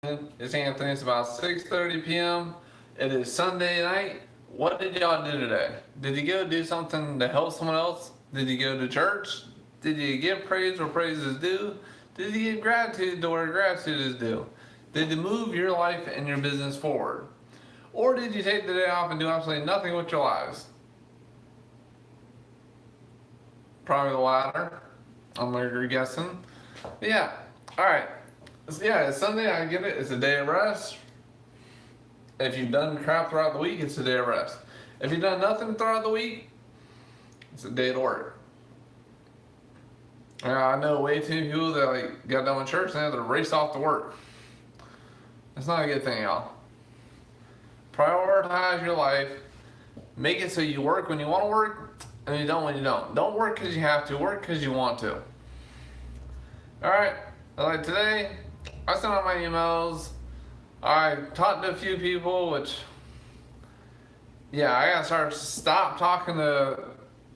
It's Anthony. It's about 6:30 p.m. It is Sunday night. What did y'all do today? Did you go do something to help someone else? Did you go to church? Did you give praise where praise is due? Did you give gratitude to where gratitude is due? Did you move your life and your business forward? Or did you take the day off and do absolutely nothing with your lives? Probably the latter. I'm guessing. But yeah. All right. Yeah, it's Sunday. I get it. It's a day of rest. If you've done crap throughout the week, it's a day of rest. If you've done nothing throughout the week, it's a day to work. I know way too many people that got done with church and they had to race off to work. That's not a good thing, y'all. Prioritize your life. Make it so you work when you want to work and you don't when you don't. Don't work because you have to. Work because you want to. All right. Like today, I sent out my emails. I talked to a few people, which, yeah, I gotta stop talking to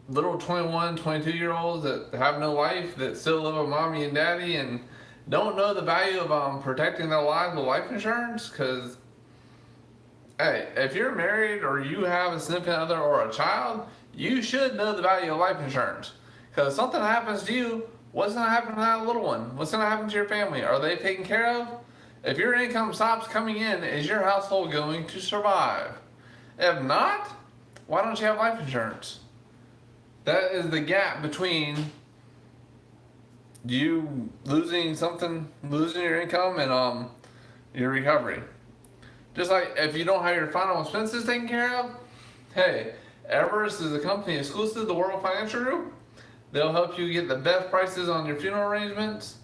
little 21, 22-year-olds that have no life, that still live with mommy and daddy and don't know the value of protecting their lives with life insurance. Because, hey, if you're married or you have a significant other or a child, you should know the value of life insurance. Because if something happens to you, what's going to happen to that little one? What's going to happen to your family? Are they taken care of? If your income stops coming in, is your household going to survive? If not, why don't you have life insurance? That is the gap between you losing your income and your recovery. Just like if you don't have your final expenses taken care of, hey, Everest is a company exclusive to the World Financial Group. They'll help you get the best prices on your funeral arrangements.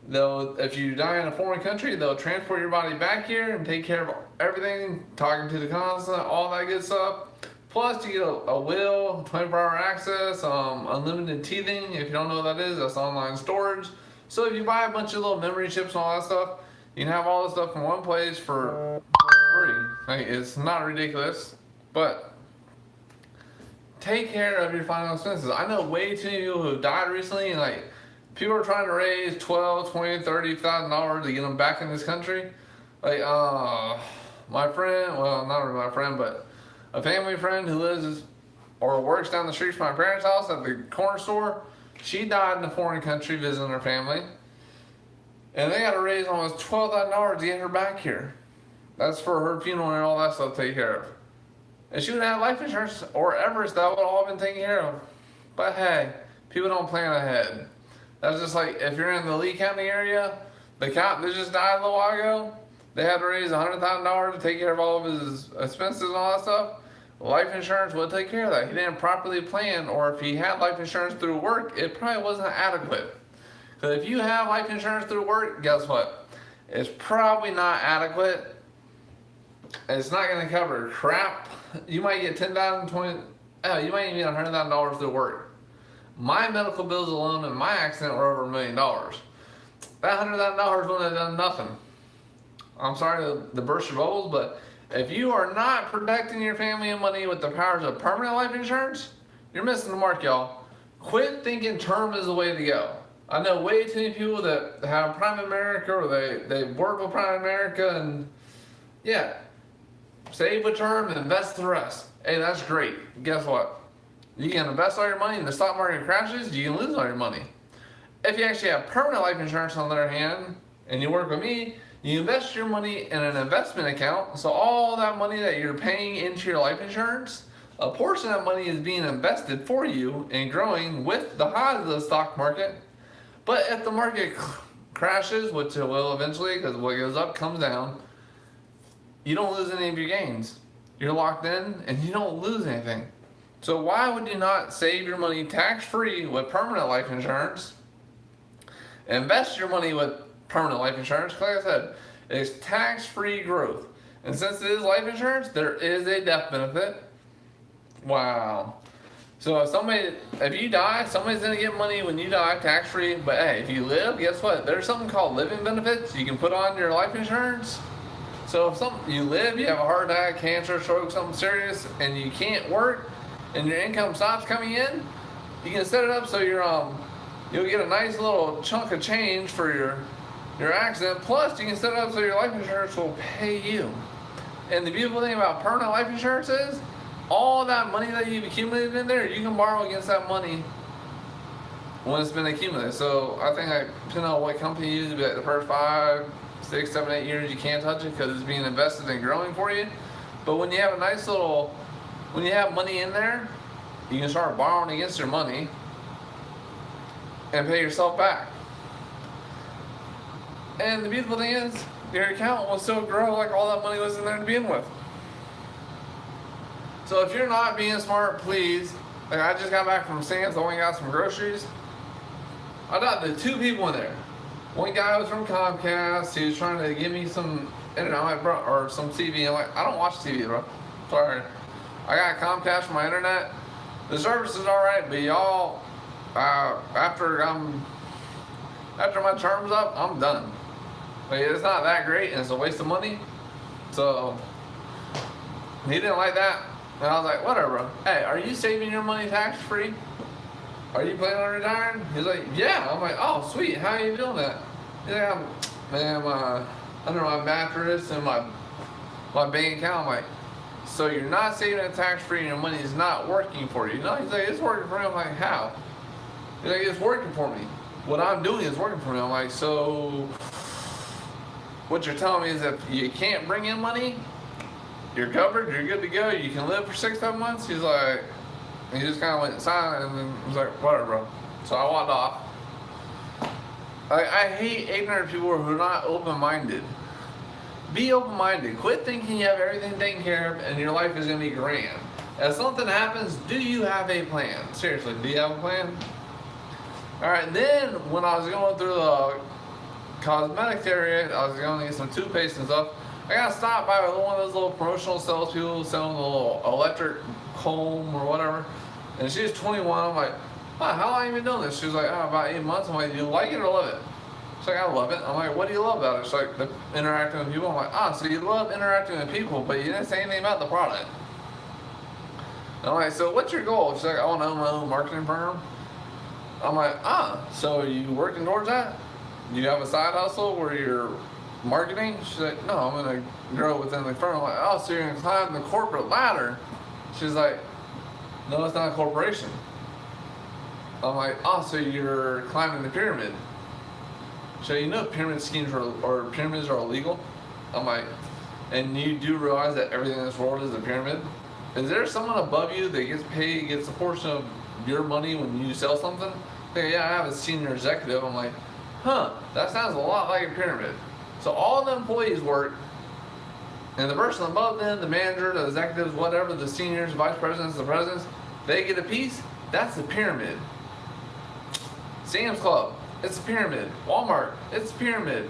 If you die in a foreign country, they'll transport your body back here and take care of everything, talking to the consulate, all that good stuff. Plus, you get a will, 24-hour access, unlimited teething. If you don't know what that is, that's online storage. So if you buy a bunch of little memory chips and all that stuff, you can have all this stuff in one place for free. It's not ridiculous, but take care of your final expenses. I know way too many people who died recently, and people are trying to raise $12,000, $20,000, $30,000 to get them back in this country. My friend, well, not really my friend, but a family friend who lives or works down the street from my parents' house at the corner store, she died in a foreign country visiting her family. And they got to raise almost $12,000 to get her back here. That's for her funeral and all that stuff to take care of. And she would have life insurance or Everest, that would all been taken care of. But hey, people don't plan ahead. That's just like if you're in the Lee County area, the cop that just died a little while ago, they had to raise $100,000 to take care of all of his expenses and all that stuff. Life insurance would take care of that. He didn't properly plan, or if he had life insurance through work, it probably wasn't adequate. Because if you have life insurance through work, guess what? It's probably not adequate. It's not going to cover crap. You might get $10,000, $20,000, you might even get $100,000 through work. My medical bills alone in my accident were over $1 million. That $100,000 wouldn't have done nothing. I'm sorry to burst your bubbles, but if you are not protecting your family and money with the powers of permanent life insurance, you're missing the mark, y'all. Quit thinking term is the way to go. I know way too many people that have Prime America or they work with Prime America and yeah, save a term and invest the rest. Hey, that's great. Guess what? You can invest all your money and the stock market crashes, you can lose all your money. If you actually have permanent life insurance on the other hand, and you work with me, you invest your money in an investment account, so all that money that you're paying into your life insurance, a portion of that money is being invested for you and growing with the highs of the stock market. But if the market crashes, which it will eventually, because what goes up comes down, you don't lose any of your gains. You're locked in and you don't lose anything. So why would you not save your money tax-free with permanent life insurance? Invest your money with permanent life insurance. Like I said, it's tax-free growth. And since it is life insurance, there is a death benefit. Wow. So if you die, somebody's going to get money when you die tax-free. But hey, if you live, guess what? There's something called living benefits you can put on your life insurance. So if you live, you have a heart attack, cancer, stroke, something serious, and you can't work, and your income stops coming in, you can set it up so you'll get a nice little chunk of change for your accident. Plus, you can set it up so your life insurance will pay you. And the beautiful thing about permanent life insurance is, all that money that you've accumulated in there, you can borrow against that money when it's been accumulated. So I think, depending on what company you use, the first 5, 6, 7, 8 years you can't touch it because it's being invested and growing for you. But when you have when you have money in there, you can start borrowing against your money and pay yourself back. And the beautiful thing is, your account will still grow like all that money was in there to begin with. So if you're not being smart, please, like I just got back from Sam's, I went and got some groceries. I got the 2 people in there. One guy was from Comcast, he was trying to give me some internet, I'm like, bro, or some TV. I'm like, I don't watch TV, bro. Sorry. I got Comcast for my internet. The service is alright, but y'all, after my term's up, I'm done. Like, it's not that great, and it's a waste of money. So he didn't like that, and I was like, whatever, bro. Hey, are you saving your money tax free? Are you planning on retiring? He's like, yeah. I'm like, oh, sweet. How are you doing that? He's like, I'm under my mattress and my bank account. I'm like, so you're not saving it tax free and your money is not working for you? No, he's like, it's working for me. I'm like, how? He's like, it's working for me. What I'm doing is working for me. I'm like, so what you're telling me is if you can't bring in money, you're covered, you're good to go, you can live for 6, 7 months? He's like, he just kind of went silent and then was like, whatever, bro. So I walked off. I hate ignorant people who are not open-minded. Be open-minded. Quit thinking you have everything taken care of and your life is going to be grand. If something happens, do you have a plan? Seriously, do you have a plan? Alright, then when I was going through the cosmetics area, I was going to get some toothpaste and stuff. I got stopped by one of those little promotional salespeople selling a little electric comb or whatever. And she was 21. I'm like, how long have you been doing this? She was like, about 8 months. I'm like, do you like it or love it? She's like, I love it. I'm like, what do you love about it? She's like, the interacting with people. I'm like, so you love interacting with people, but you didn't say anything about the product. And I'm like, so what's your goal? She's like, I want to own my own marketing firm. I'm like, so are you working towards that? Do you have a side hustle where you're marketing? She's like, no, I'm going to grow within the firm. I'm like, so you're going to climb the corporate ladder? She's like, no, it's not a corporation. I'm like, so you're climbing the pyramid. So you know pyramid schemes or pyramids are illegal? I'm like, and you do realize that everything in this world is a pyramid? Is there someone above you that gets a portion of your money when you sell something? Yeah, I have a senior executive. I'm like, that sounds a lot like a pyramid. So all the employees work, and the person above them, the manager, the executives, whatever, the seniors, vice presidents, the presidents, they get a piece. That's the pyramid. Sam's Club, it's a pyramid. Walmart, it's a pyramid.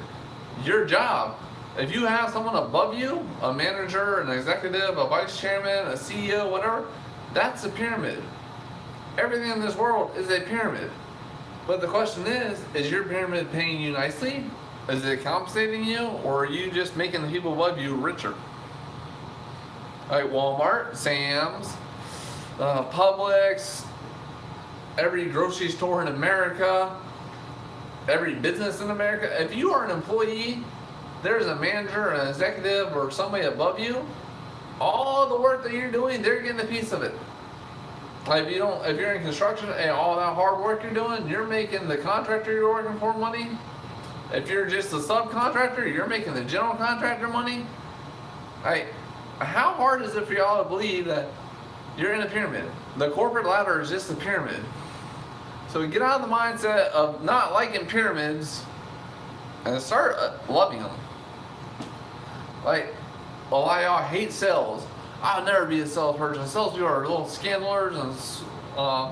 Your job, if you have someone above you, a manager, an executive, a vice chairman, a CEO, whatever, that's a pyramid. Everything in this world is a pyramid. But the question is your pyramid paying you nicely? Is it compensating you, or are you just making the people above you richer? Like Walmart, Sam's, Publix, every grocery store in America, every business in America. If you are an employee, there's a manager, an executive, or somebody above you, all the work that you're doing, they're getting a piece of it. Like if you're in construction and all that hard work you're doing, you're making the contractor you're working for money. If you're just a subcontractor, you're making the general contractor money. How hard is it for y'all to believe that you're in a pyramid? The corporate ladder is just a pyramid. So get out of the mindset of not liking pyramids and start loving them. Like, a lot of y'all hate sales. I'll never be a salesperson. Salespeople are little scandalers and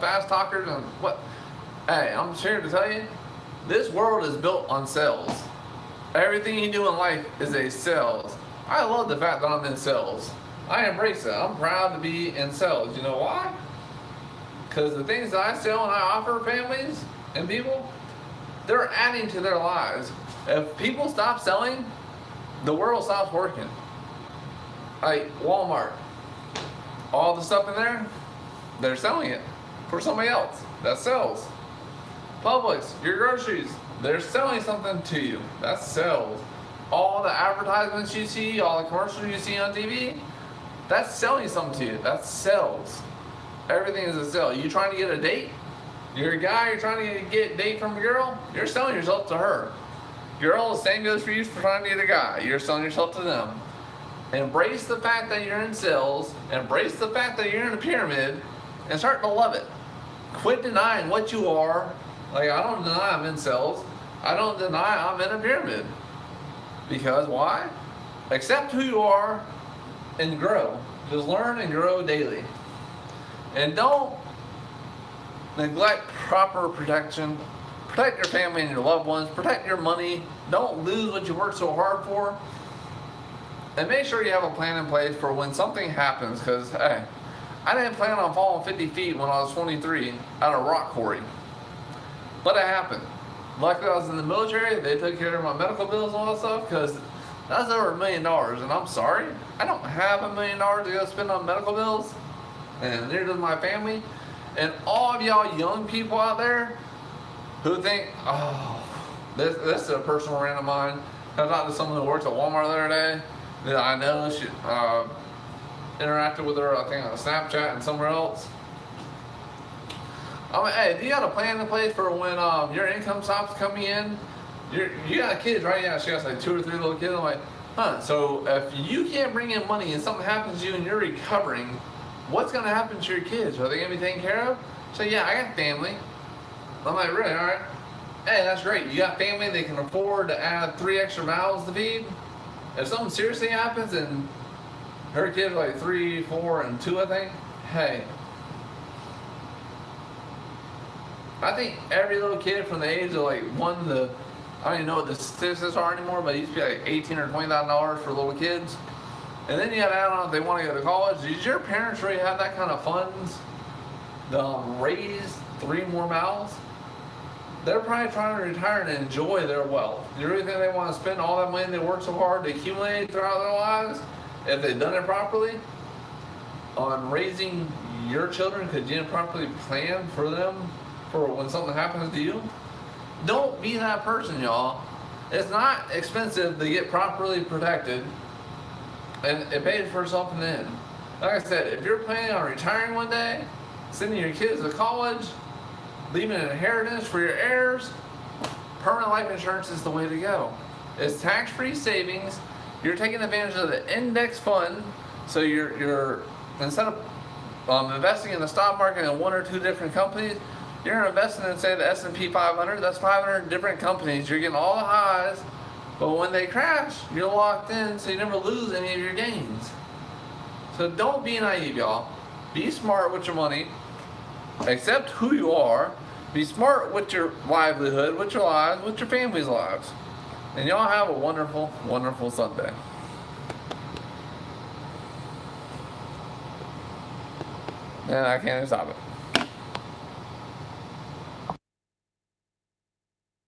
fast talkers and what. Hey, I'm here to tell you, this world is built on sales. Everything you do in life is a sales. I love the fact that I'm in sales. I embrace it. I'm proud to be in sales. You know why? Because the things that I sell and I offer families and people, they're adding to their lives. If people stop selling, the world stops working. Like Walmart, all the stuff in there, they're selling it for somebody else that sells. Publix, your groceries, They're selling something to you. That's sales. All the advertisements you see, all the commercials you see on TV, that's selling something to you. That's sales. Everything is a sale. You trying to get a date? You're a guy, you're trying to get a date from a girl, you're selling yourself to her. Girl, the same goes for you for trying to get a guy. You're selling yourself to them. Embrace the fact that you're in sales. Embrace the fact that you're in a pyramid and start to love it. Quit denying what you are. Like, I don't deny I'm in sales. I don't deny I'm in a pyramid. Because why? Accept who you are and grow. Just learn and grow daily. And don't neglect proper protection. Protect your family and your loved ones. Protect your money. Don't lose what you worked so hard for. And make sure you have a plan in place for when something happens. Because, hey, I didn't plan on falling 50 feet when I was 23 at a rock quarry. But it happened. Luckily, I was in the military. They took care of my medical bills and all that stuff. Because that's over $1 million. And I'm sorry, I don't have $1 million to go spend on medical bills. And neither does my family. And all of y'all young people out there who think, oh, this is a personal rant of mine. I talked to someone who works at Walmart the other day that I know. She interacted with her, I think, on Snapchat and somewhere else. I'm like, hey, do you got a plan in place for when your income stops coming in? You got kids, right? Yeah, she has like 2 or 3 little kids. I'm like, huh, so if you can't bring in money and something happens to you and you're recovering, what's going to happen to your kids? Are they going to be taken care of? So yeah, I got family. I'm like, really? All right. Hey, that's great. You got family that can afford to add 3 extra mouths to feed. If something seriously happens and her kids are like 3, 4, and 2, I think, hey, I think every little kid from the age of like 1 to, I don't even know what the statistics are anymore, but it used to be like $18,000 or $20,000 for little kids. And then you got to add on if they want to go to college. Did your parents really have that kind of funds to raise 3 more mouths? They're probably trying to retire and enjoy their wealth. Do you really think they want to spend all that money they worked so hard to accumulate throughout their lives, if they've done it properly, on raising your children because you didn't properly plan for them for when something happens to you? Don't be that person, y'all. It's not expensive to get properly protected, and it pays for itself in the end. Like I said, if you're planning on retiring one day, sending your kids to college, leaving an inheritance for your heirs, permanent life insurance is the way to go. It's tax-free savings. You're taking advantage of the index fund, so you're instead of investing in the stock market in 1 or 2 different companies, you're investing in, say, the S&P 500. That's 500 different companies. You're getting all the highs, but when they crash, you're locked in, so you never lose any of your gains. So don't be naive, y'all. Be smart with your money. Accept who you are. Be smart with your livelihood, with your lives, with your family's lives. And y'all have a wonderful, wonderful Sunday. And I can't stop it.